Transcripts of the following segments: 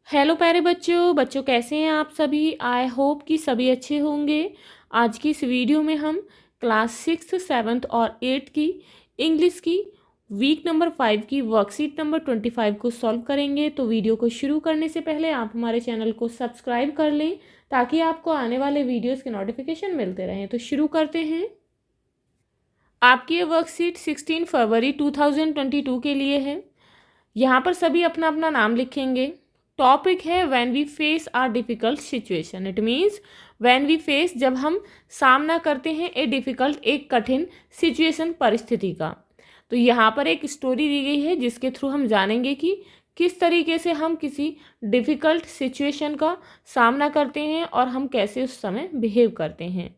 Hello प्यारे बच्चों बच्चों कैसे हैं आप सभी। आई होप कि सभी अच्छे होंगे। आज की इस वीडियो में हम क्लास 6, 7 और 8 की इंग्लिश की वीक नंबर 5 की वर्कशीट नंबर 25 को सॉल्व करेंगे। तो वीडियो को शुरू करने से पहले आप हमारे चैनल को सब्सक्राइब कर लें ताकि आपको आने वाले वीडियोज़ के नोटिफिकेशन मिलते रहें। तो शुरू करते हैं। आपकी ये वर्कशीट 16 फरवरी 2022 के लिए है। यहाँ पर सभी अपना अपना नाम लिखेंगे। टॉपिक है when we face are difficult situation. It means when we face, जब हम सामना करते हैं ए डिफ़िकल्ट, एक कठिन सिचुएशन, परिस्थिति का। तो यहाँ पर एक स्टोरी दी गई है जिसके थ्रू हम जानेंगे कि किस तरीके से हम किसी डिफ़िकल्ट सिचुएशन का सामना करते हैं और हम कैसे उस समय बिहेव करते हैं।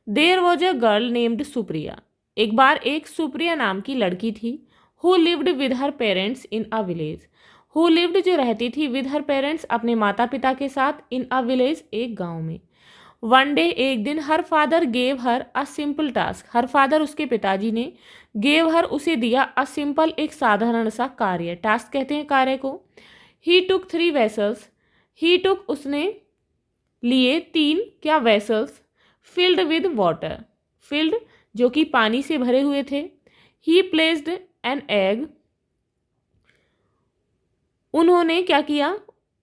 There was a girl named Supriya. एक बार एक सुप्रिया नाम की लड़की थी। Who lived with her parents in a village. Who lived जो रहती थी विद हर पेरेंट्स अपने माता पिता के साथ, इन अ विलेज एक गांव में। वन डे एक दिन, her father gave her a simple task. Her father उसके पिताजी ने, गेव हर उसे दिया, अ सिंपल एक साधारण सा कार्य। टास्क कहते हैं कार्य को। ही टुक 3 वेसल्स। ही टुक उसने लिए 3 क्या vessels, filled with water. Field जो कि पानी से भरे हुए थे। ही प्लेस्ड एन एग। उन्होंने क्या किया,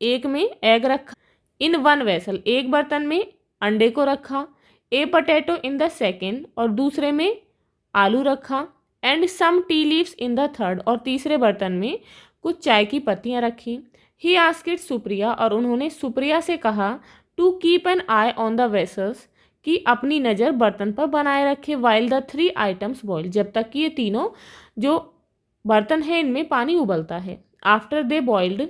एक में एग रखा। इन वन वेसल, एक बर्तन में अंडे को रखा। A potato in the second, और दूसरे में आलू रखा। And some tea leaves in the third, और तीसरे बर्तन में कुछ चाय की पत्तियां रखी। ही आस्क्ड सुप्रिया, और उन्होंने सुप्रिया से कहा, to keep an eye on the vessels, कि अपनी नज़र बर्तन पर बनाए रखे। वाइल द 3 आइटम्स बॉयल, जब तक कि ये तीनों जो बर्तन है इनमें पानी उबलता है। आफ्टर दे बॉइल्ड,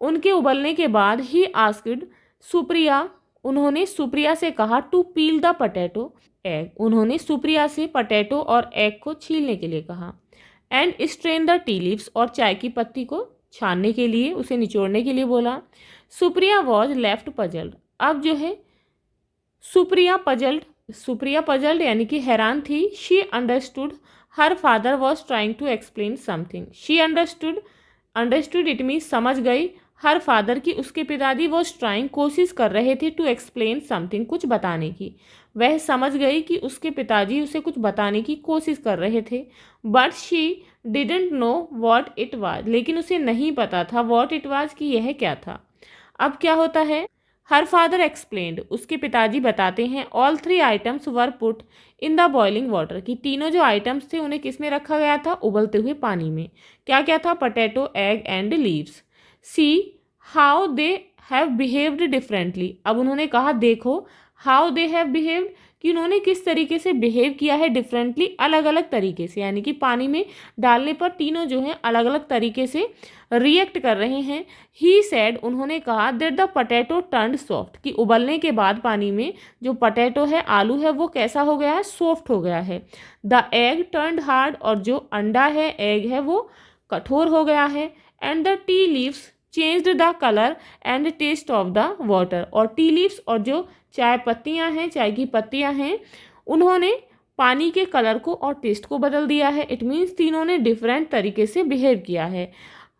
उनके उबलने के बाद, ही आस्क्ड सुप्रिया, उन्होंने सुप्रिया से कहा, to peel the potato egg, उन्होंने सुप्रिया से पटेटो और एग को छीलने के लिए कहा। And strain the tea leaves, और चाय की पत्ती को छानने के लिए, उसे निचोड़ने के लिए बोला। सुप्रिया वॉज लेफ्ट पजल्ड, अब जो है सुप्रिया पजल्ड यानी कि हैरान थी। She understood her father was trying to explain something. She understood it means समझ गई। हर फादर की, उसके पिताजी, वॉज ट्राइंग कोशिश कर रहे थे, टू एक्सप्लेन समथिंग कुछ बताने की। वह समझ गई कि उसके पिताजी उसे कुछ बताने की कोशिश कर रहे थे। But she didn't know what it was, लेकिन उसे नहीं पता था वॉट इट वाज कि यह क्या था। अब क्या होता है, हर फादर एक्सप्लेन्ड, उसके पिताजी बताते हैं, all 3 items were put in the boiling water, कि तीनों जो आइटम्स थे उन्हें किस में रखा गया था, उबलते हुए पानी में। क्या क्या था, potato, egg and leaves. See how they have behaved differently, अब उन्होंने कहा देखो, हाउ दे हैव बिहेव्ड, कि उन्होंने किस तरीके से बिहेव किया है, डिफरेंटली अलग अलग तरीके से, यानी कि पानी में डालने पर तीनों जो हैं अलग अलग तरीके से रिएक्ट कर रहे हैं। ही सेड, उन्होंने कहा, that the potato turned soft, कि उबलने के बाद पानी में जो पटेटो है, आलू है, वो कैसा हो गया है, सॉफ्ट हो गया है। द एग टर्न्ड हार्ड, और जो अंडा है, एग है, वो कठोर हो गया है। And the tea leaves changed the colour and taste of the water, और टी लीव्स और जो चाय पत्तियां हैं, चाय की पत्तियां हैं, उन्होंने पानी के कलर को और टेस्ट को बदल दिया है। इट मीन्स तीनों ने डिफरेंट तरीके से बिहेव किया है।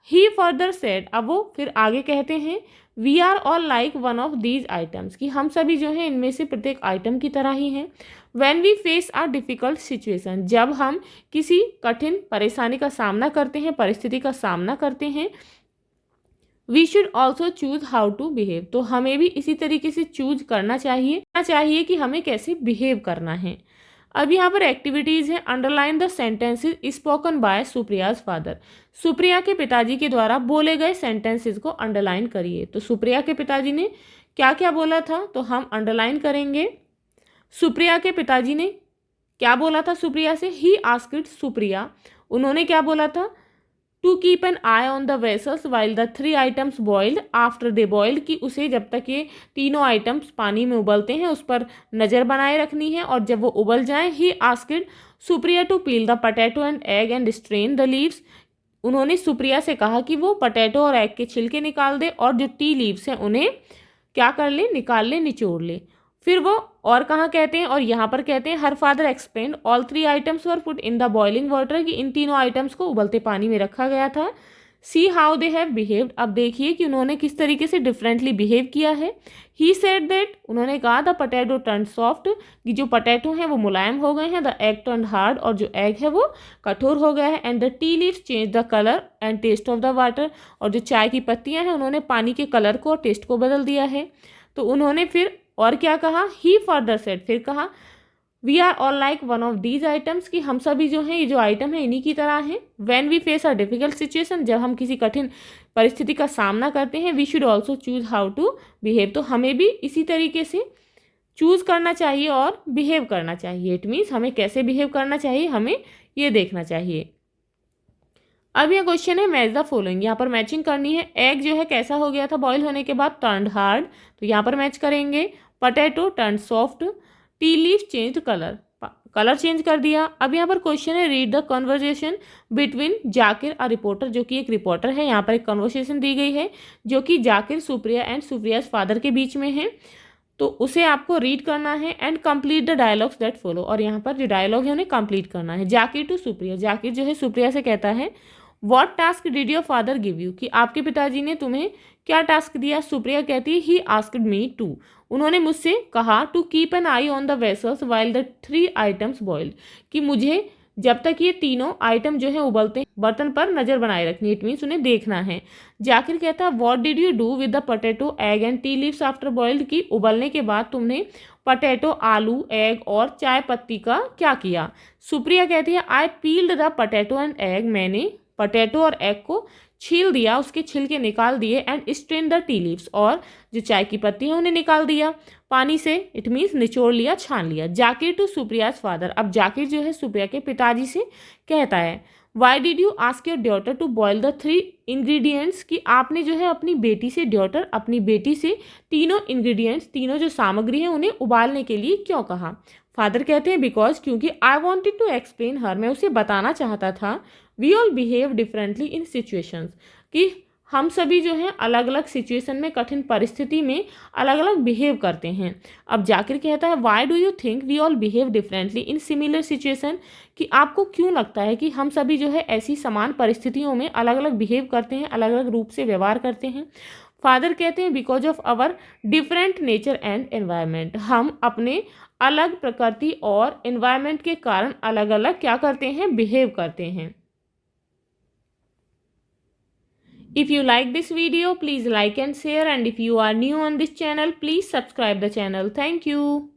ही फर्दर सेड, अब वो फिर आगे कहते हैं, we are all like one of these items, कि हम सभी जो हैं इनमें से प्रत्येक आइटम की तरह ही हैं। When we face are difficult situation, जब हम किसी कठिन परेशानी का सामना करते हैं, परिस्थिति का सामना करते हैं। We should also choose how to behave, तो हमें भी इसी तरीके से चूज करना चाहिए कि हमें कैसे बिहेव करना है। अब यहाँ पर एक्टिविटीज़ हैं। Underline the sentences spoken by Supriya's father, Supriya के पिताजी के द्वारा बोले गए सेंटेंसेज को अंडरलाइन करिए। तो सुप्रिया के पिताजी ने क्या क्या बोला था, तो हम अंडरलाइन करेंगे। सुप्रिया के पिताजी ने क्या बोला था सुप्रिया से, ही आस्क्ड सुप्रिया, उन्होंने क्या बोला था, to keep an eye on the vessels while the 3 items boiled after they boiled, कि उसे जब तक ये तीनों आइटम्स पानी में उबलते हैं उस पर नज़र बनाए रखनी है, और जब वो उबल जाएं। He asked Supriya to peel the potato and egg and strain the leaves, उन्होंने सुप्रिया से कहा कि वो पटेटो और एग के छिलके निकाल दे, और जो टी लीव्स हैं उन्हें क्या कर ले, निकाल ले, निचोड़ ले। फिर वो और कहाँ कहते हैं, और यहाँ पर कहते हैं, her father explain all 3 items were put in the boiling water, कि इन तीनों आइटम्स को उबलते पानी में रखा गया था। See how they have behaved, अब देखिए कि उन्होंने किस तरीके से डिफरेंटली बिहेव किया है। ही सेड दैट, उन्होंने कहा द पोटैटो टर्न सॉफ्ट, कि जो पोटैटो हैं वो मुलायम हो गए हैं। द एग टर्न हार्ड, और जो एग है वो कठोर हो गया है। And the tea leaves change the colour and taste of the water, और जो चाय की पत्तियां हैं उन्होंने पानी के कलर को और टेस्ट को बदल दिया है। तो उन्होंने फिर और क्या कहा, ही फर्दर सेड, फिर कहा we are all like one of these items, कि हम सभी जो हैं, ये जो आइटम है इन्हीं की तरह हैं। When we face a difficult situation, जब हम किसी कठिन परिस्थिति का सामना करते हैं, we should also choose how to behave, तो हमें भी इसी तरीके से चूज करना चाहिए और बिहेव करना चाहिए। इट मीन्स हमें कैसे बिहेव करना चाहिए, हमें ये देखना चाहिए। अब यह क्वेश्चन है मैच द फॉलोइंग, यहाँ पर मैचिंग करनी है। एग जो है कैसा हो गया था बॉईल होने के बाद, टर्न्ड हार्ड, तो यहाँ पर मैच करेंगे। Potato turn soft, T leaf change colour, colour change कर दिया। अब यहाँ पर क्वेश्चन है read the conversation between Zakir और रिपोर्टर, जो कि एक रिपोर्टर है। यहाँ पर एक कन्वर्सेशन दी गई है जो कि जाकिर, सुप्रिया एंड सुप्रियाज फादर के बीच में है, तो उसे आपको रीड करना है। And complete the dialogues that follow, और यहाँ पर जो डायलॉग है उन्हें कंप्लीट करना है। जाकिर टू सुप्रिया, जाकिर जो है सुप्रिया से कहता है what task did your father give you, कि आपके पिताजी ने तुम्हें क्या टास्क दिया। सुप्रिया कहती है ही आस्क्ड मी टू, उन्होंने मुझसे कहा to keep an eye on the vessels while the 3 items boiled, कि मुझे जब तक ये तीनों आइटम जो है उबलते हैं बर्तन पर नज़र बनाए रखनी, इट मीन्स उन्हें देखना है। जाकिर कहता है what did you do with the potato egg and tea leaves after boiled, कि उबलने के बाद तुमने पोटैटो, आलू, एग और चाय पत्ती का क्या किया। सुप्रिया कहती है I peeled the potato and egg, मैंने पोटैटो और एग को छील दिया, उसके छिलके निकाल दिए। And strain the tea leaves, और जो चाय की पत्ती है उन्हें निकाल दिया पानी से, इट मीन्स निचोड़ लिया, छान लिया। जाकिर टू सुप्रियाज फादर, अब जाकिर जो है सुप्रिया के पिताजी से कहता है why did you ask your daughter to boil the 3 ingredients, कि आपने जो है अपनी बेटी से, डॉटर अपनी बेटी से तीनों इंग्रेडिएंट्स, तीनों जो सामग्री है उन्हें उबालने के लिए क्यों कहा। फादर कहते हैं बिकॉज, क्योंकि I wanted to explain her, मैं उसे बताना चाहता था we all behave differently in situations, कि हम सभी जो हैं अलग अलग सिचुएशन में, कठिन परिस्थिति में अलग अलग बिहेव करते हैं। अब जाकिर कहता है why do you think we all behave differently in similar situation, कि आपको क्यों लगता है कि हम सभी जो है ऐसी समान परिस्थितियों में अलग अलग बिहेव करते हैं, अलग अलग रूप से व्यवहार करते हैं। फादर कहते हैं because of our different nature and environment, हम अपने अलग प्रकृति और एनवायरनमेंट के कारण अलग अलग क्या करते हैं, बिहेव करते हैं। If you like this video, please like and share, and if you are new on this channel, please subscribe the channel. Thank you.